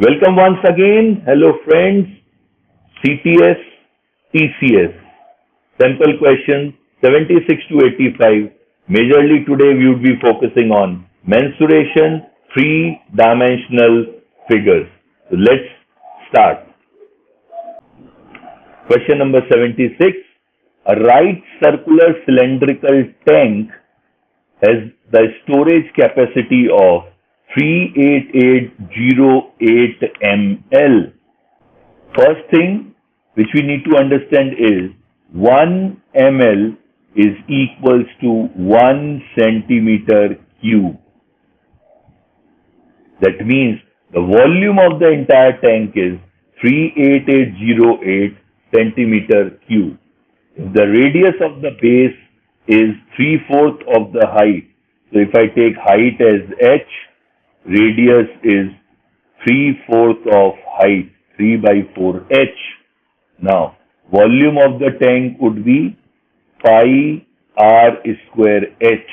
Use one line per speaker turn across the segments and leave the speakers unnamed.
Welcome once again. Hello friends. CTS, TCS. Sample question 76 to 85. Majorly today we would be focusing on mensuration, three-dimensional figures. So let's start. Question number 76. A right circular cylindrical tank has the storage capacity of 38808 ml. First thing which we need to understand is 1 ml is equals to 1 centimeter cube. That means the volume of the entire tank is 38808 centimeter cube. If the radius of the base is 3/4 of the height, so if I take height as h, radius is 3/4 of height, 3 by 4 h. Now, volume of the tank would be pi r square h.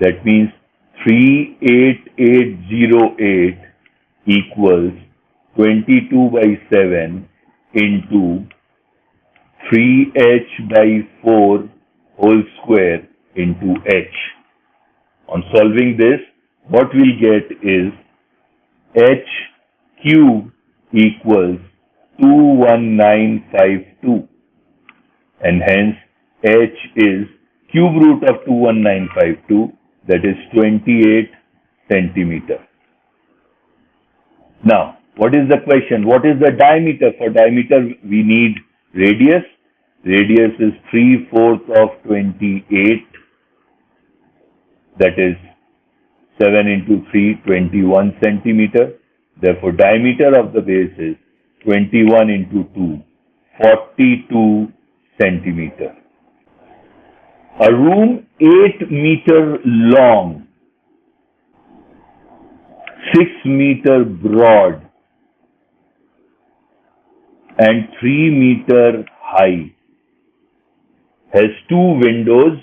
That means 38808 equals 22 by 7 into 3h by 4 whole square into h. On solving this, what we'll get is h cube equals 21952, and hence h is cube root of 21952, that is 28 centimeter. Now, what is the question? What is the diameter? For diameter we need radius. Radius is 3/4 of 28, that is 7 into 3, 21 centimeter. Therefore, diameter of the base is 21 into 2, 42 centimeter. A room 8 meter long, 6 meter broad, and 3 meter high has two windows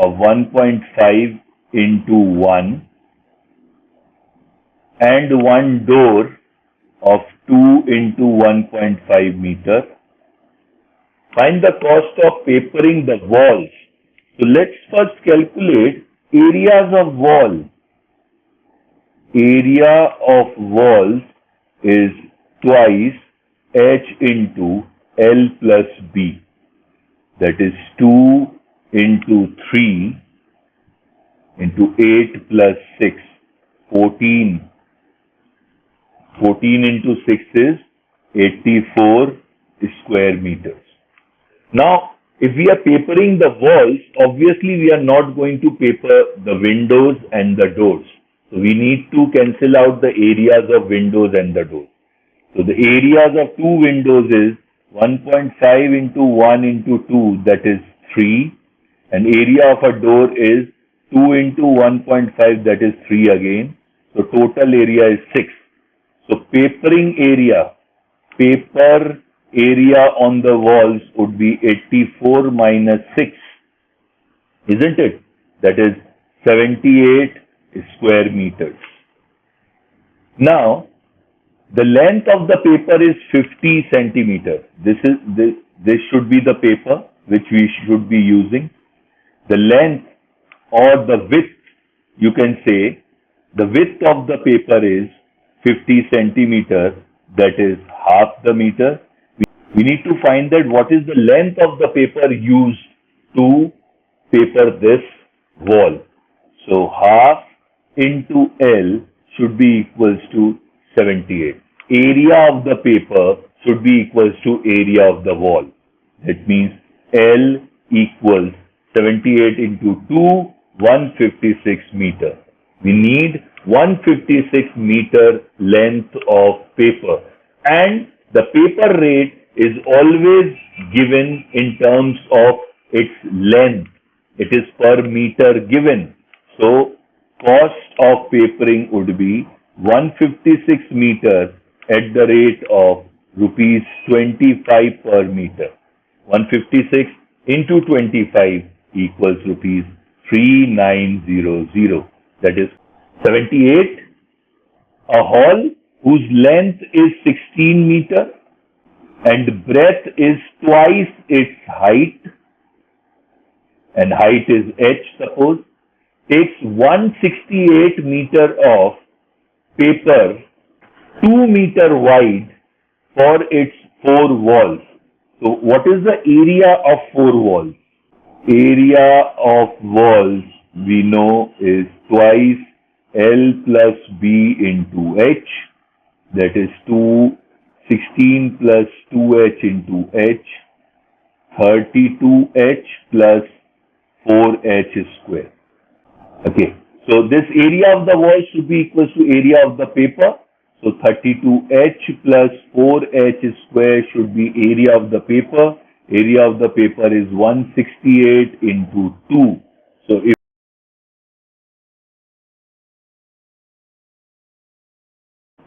of 1.5 into 1 and one door of 2 into 1.5 meter. Find the cost of papering the walls. So let's first calculate areas of wall. Area of walls is twice h into L plus B. That is 2 into 3 into 8 plus 6, 14. 14 into 6 is 84 square meters. Now, if we are papering the walls, obviously we are not going to paper the windows and the doors. So we need to cancel out the areas of windows and the doors. So the areas of two windows is 1.5 into 1 into 2, that is 3. And area of a door is 2 into 1.5, that is 3 again. So total area is 6. So papering area, paper area on the walls would be 84 minus 6, isn't it? That is 78 square meters. Now, the length of the paper is 50 centimeter. This should be the paper which we should be using. The length or the width, you can say, the width of the paper is 50 centimeter, that is half the meter. We need to find that what is the length of the paper used to paper this wall. So half into L should be equals to 78. Area of the paper should be equals to area of the wall. That means L equals 78 into 2, 156 meter. We need 156 meter length of paper, and the paper rate is always given in terms of its length. It is per meter given. So cost of papering would be 156 meter at the rate of rupees 25 per meter. 156 into 25 equals rupees 3900. That is 78 A hall whose length is 16 meter and breadth is twice its height, and height is h, suppose, takes 168 meter of paper 2 meter wide for its 4 walls. So what is the area of 4 walls? Area of walls we know is twice L plus B into H, that is 16 plus 2H into H, 32H plus 4H square. Okay, so this area of the wall should be equal to area of the paper. So 32H plus 4H square should be area of the paper. Area of the paper is 168 into 2. So if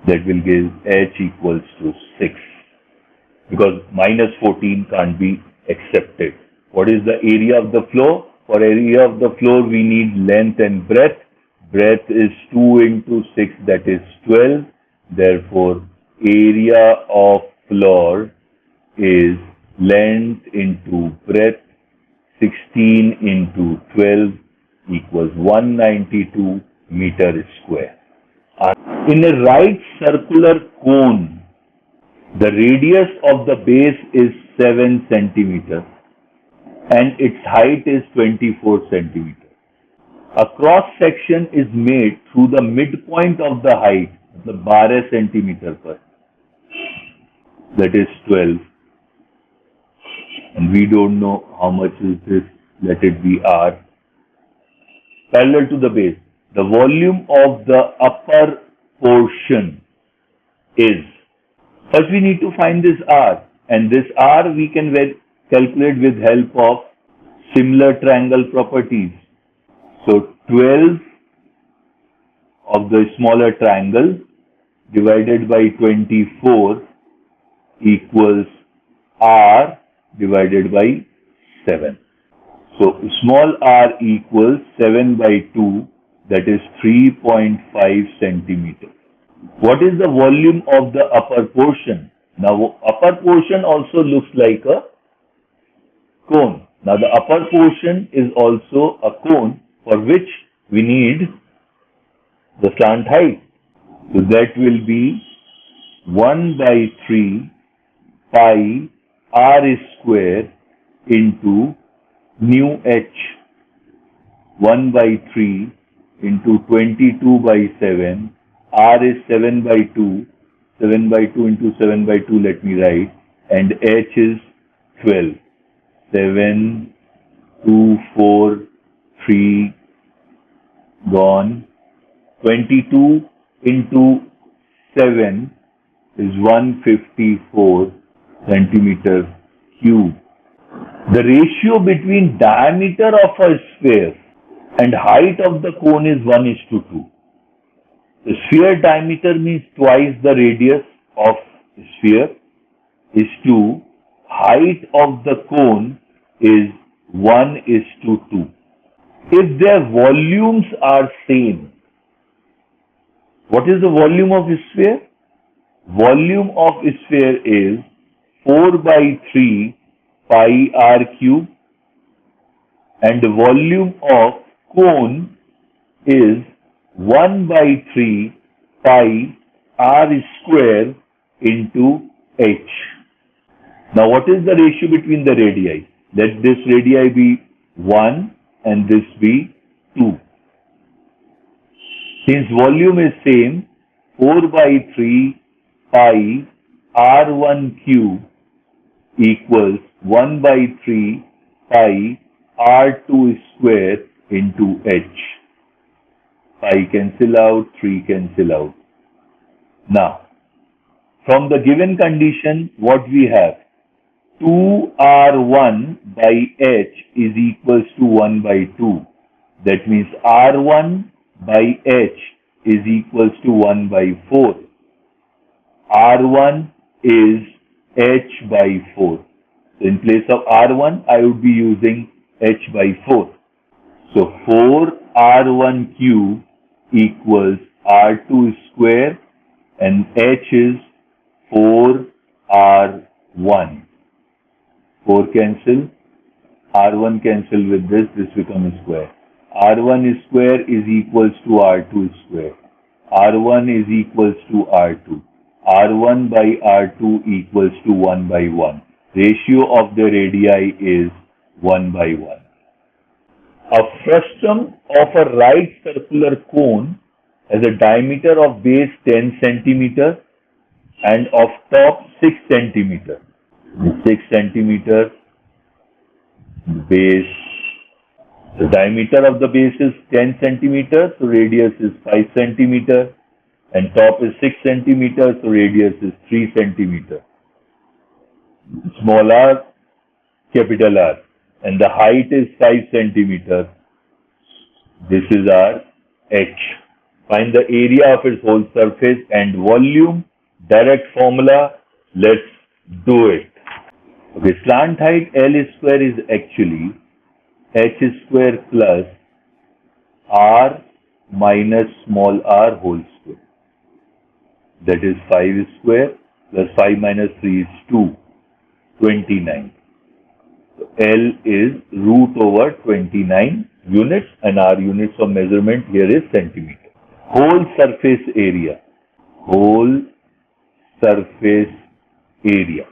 that will give H equals to 6, because minus 14 can't be accepted. What is the area of the floor? For area of the floor we need length and breadth. Breadth is 2 into 6, that is 12. Therefore, area of floor is length into breadth 16 into 12 equals 192 meter square. In a right circular cone, the radius of the base is 7 centimeters and its height is 24 centimeters. A cross section is made through the midpoint of the height, the 12 centimeter per, that is 12, and we don't know how much is this, let it be R, parallel to the base. The volume of the upper portion is, first we need to find this R, and this R we can calculate with help of similar triangle properties. So 12 of the smaller triangle divided by 24 equals R divided by 7. So small r equals 7 by 2, that is 3.5 centimeters. What is the volume of the upper portion? Now upper portion also looks like a cone. Now the upper portion is also a cone for which we need the slant height. So that will be 1 by 3 pi r square into nu h. 1 by 3 into 22 by 7. R is 7 by 2. 7 by 2 into 7 by 2, let me write. And h is 12. 7, 2, 4, 3, gone. 22 into 7 is 154 centimeter cube. The ratio between diameter of a sphere and height of the cone is 1:2. The sphere diameter means twice the radius of sphere is 2. Height of the cone is 1:2. If their volumes are same, what is the volume of a sphere? Volume of a sphere is 4 by 3 pi r cube, and the volume of cone is 1 by 3 pi r square into h. Now what is the ratio between the radii? Let this radii be 1 and this be 2. Since volume is same, 4 by 3 pi r1 cube equals 1 by 3 pi r2 square into h. Pi cancel out, 3 cancel out. Now, from the given condition, what we have? 2r1 by h is equals to 1 by 2. That means r1 by h is equals to 1 by 4. r1 is h by 4. So in place of r1, I would be using h by 4. So 4 r1 cube equals r2 square and H is 4R1. 4 cancel, R1 cancel with this becomes square. R1 is square is equals to R2 square. R1 is equals to R2. R1 by R2 equals to 1 by 1. Ratio of the radii is 1 by 1. A frustum of a right circular cone has a diameter of base 10 centimeter and of top 6 centimeter. 6 centimeter base. The diameter of the base is 10 centimeter, so radius is 5 centimeter, and top is 6 centimeter, so radius is 3 centimeter. Small r, capital R, and the height is 5 centimeter. This is our H. Find the area of its whole surface and volume. Direct formula. Let's do it. Okay, slant height L square is actually H square plus R minus small r whole square. That is 5 square plus 5 minus 3 is 2. 29. So L is root over 29 units, and our units of measurement here is centimeter. Whole surface area. Whole surface area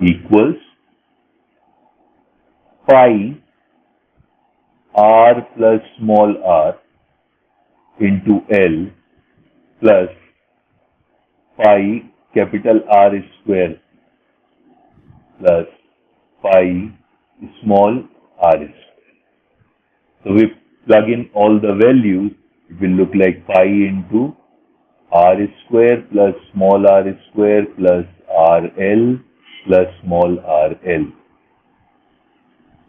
equals pi r plus small r into L plus pi capital R square plus pi small r square. So we plug in all the values, it will look like pi into r square plus small r square plus rl plus small rl.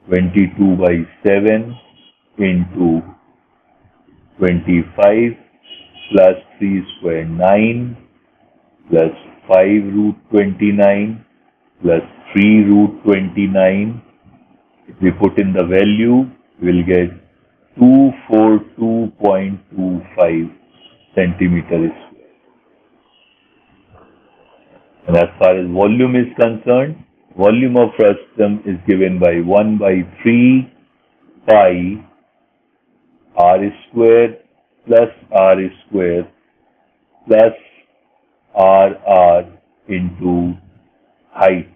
22 by 7 into 25 plus 3 square 9 plus 5 root 29 plus 3 root 29. If we put in the value, we will get 242.25 centimeter square. And as far as volume is concerned, volume of frustum is given by 1 by 3 pi r square plus r square plus rr into height.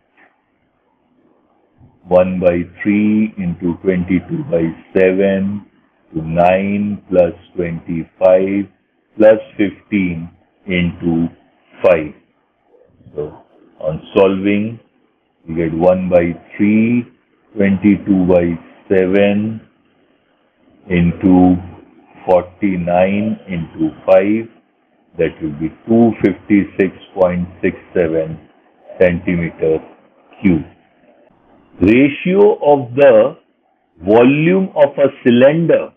1 by 3 into 22 by 7 to 9 plus 25 plus 15 into 5. So on solving, we get 1 by 3, 22 by 7 into 49 into 5. That will be 256.67 centimeter cube. Ratio of the volume of a cylinder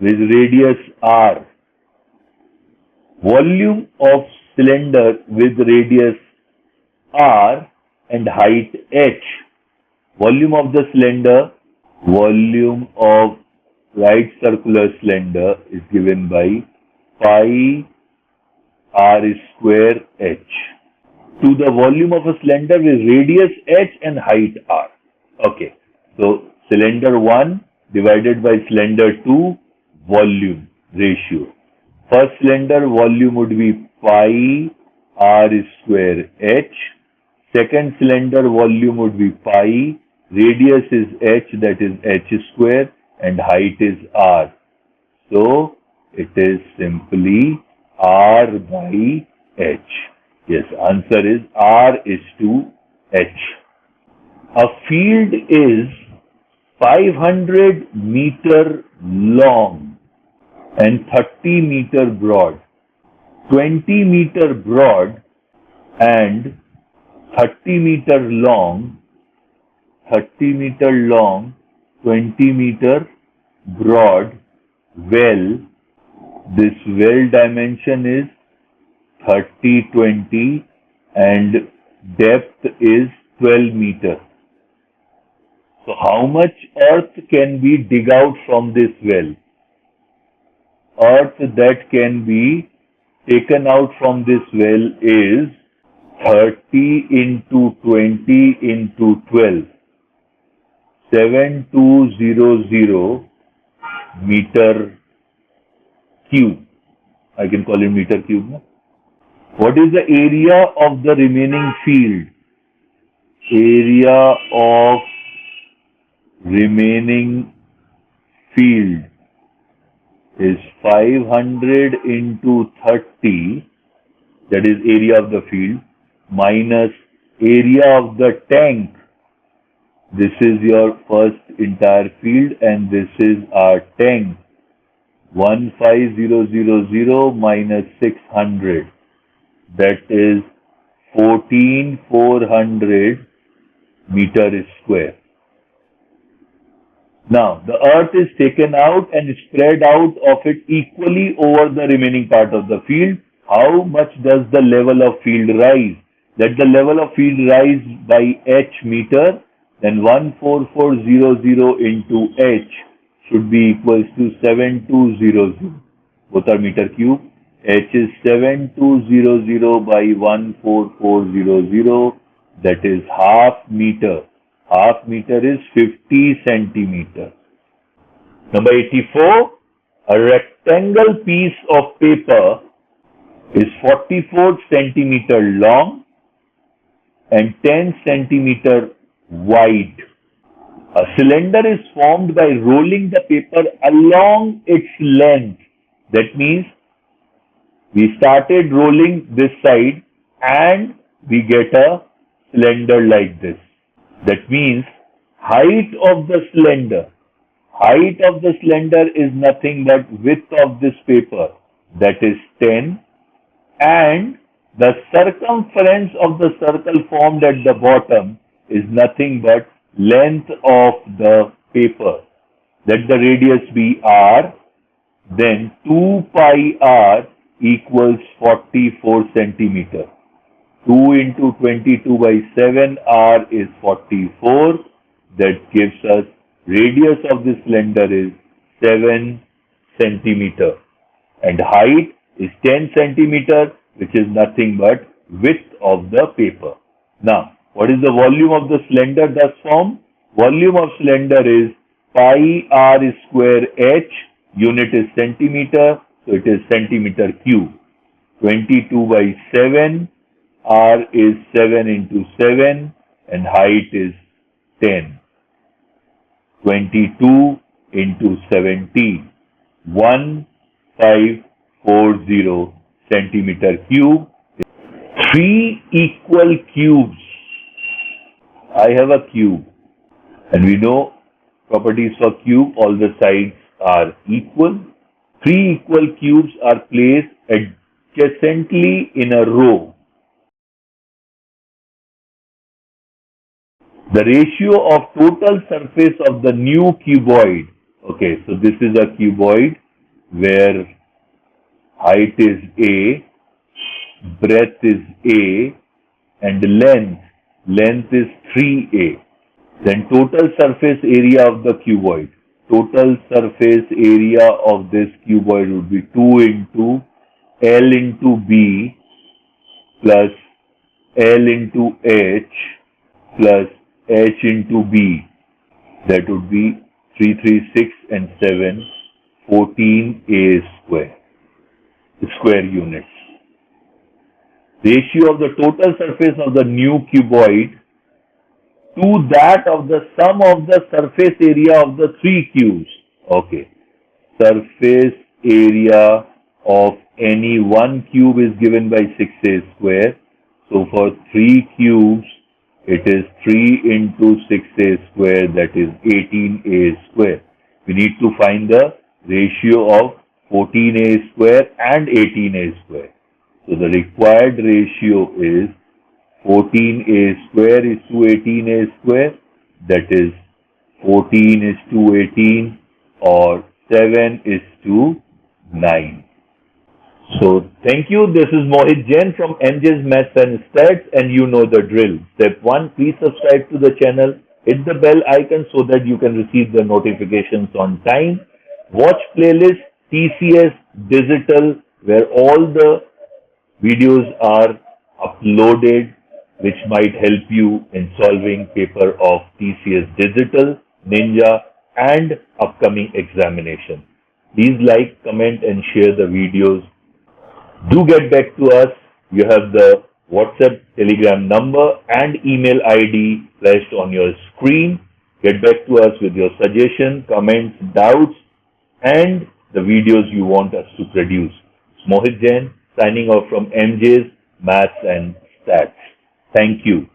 with radius r. Volume of cylinder with radius r and height h. Volume of the cylinder, volume of right circular cylinder is given by pi r square h. To the volume of a cylinder with radius h and height r. Okay, so cylinder 1 divided by cylinder 2, volume ratio. First cylinder volume would be pi r square h. Second cylinder volume would be pi, radius is h, that is h square, and height is r. So it is simply r by h. Yes, answer is r is to h. A field is 500 meter long and 30 meter broad. 20 meter broad and 30 meter long, 20 meter broad well. This well dimension is 30-20 and depth is 12 meters. So how much earth can we dig out from this well? Earth that can be taken out from this well is 30 into 20 into 12. 7200 meter cube. I can call it meter cube. No? What is the area of the remaining field? Area of remaining field is 500 into 30, that is area of the field, minus area of the tank. This is your first entire field and this is our tank. 15000 minus 600, that is 14400 meter square. Now, the earth is taken out and spread out of it equally over the remaining part of the field. How much does the level of field rise? Let the level of field rise by h meter, then 14400 into h should be equals to 7200. Both are meter cube. H is 7200 by 14400, that is half meter. Half meter is 50 centimeter. Number 84, a rectangle piece of paper is 44 centimeter long and 10 centimeter wide. A cylinder is formed by rolling the paper along its length. That means we started rolling this side and we get a cylinder like this. That means height of the cylinder. Height of the cylinder is nothing but width of this paper, that is 10, and the circumference of the circle formed at the bottom is nothing but length of the paper. Let the radius be r, then 2 pi r equals 44 centimeter. 2 into 22 by 7 r is 44. That gives us radius of this cylinder is 7 centimeter and height is 10 centimeter, which is nothing but width of the paper. Now, what is the volume of the cylinder thus formed? Volume of cylinder is pi r square h, unit is centimeter, so it is centimeter cube. 22 by 7, r is 7 into 7 and height is 10. 22 into 17, 1540 centimeter cube. 3 equal cubes. I have a cube and we know properties for cube, all the sides are equal. 3 equal cubes are placed adjacently in a row. The ratio of total surface of the new cuboid. Okay, so this is a cuboid where height is A, breadth is A, and length is 3A. Then total surface area of the cuboid. Total surface area of this cuboid would be 2 into L into B plus L into H plus H into B. That would be 3, 3, 6 and 7, 14A square units. Ratio of the total surface of the new cuboid to that of the sum of the surface area of the 3 cubes. Okay. Surface area of any one cube is given by 6A square. So for 3 cubes, it is 3 into 6A square, that is 18A square. We need to find the ratio of 14A square and 18A square. So the required ratio is 14A square is to 18A square, that is 14 is to 18 or 7 is to 9. So thank you. This is Mohit Jain from MJ's Maths and Stats, and you know the drill. Step 1, please subscribe to the channel. Hit the bell icon so that you can receive the notifications on time. Watch playlist TCS Digital, where all the Videos are uploaded which might help you in solving paper of TCS Digital, Ninja and upcoming examination. Please like, comment and share the videos. Do get back to us. You have the WhatsApp, Telegram number and email ID flashed on your screen. Get back to us with your suggestions, comments, doubts and the videos you want us to produce. It's Mohit Jain signing off from MJ's Maths and Stats. Thank you.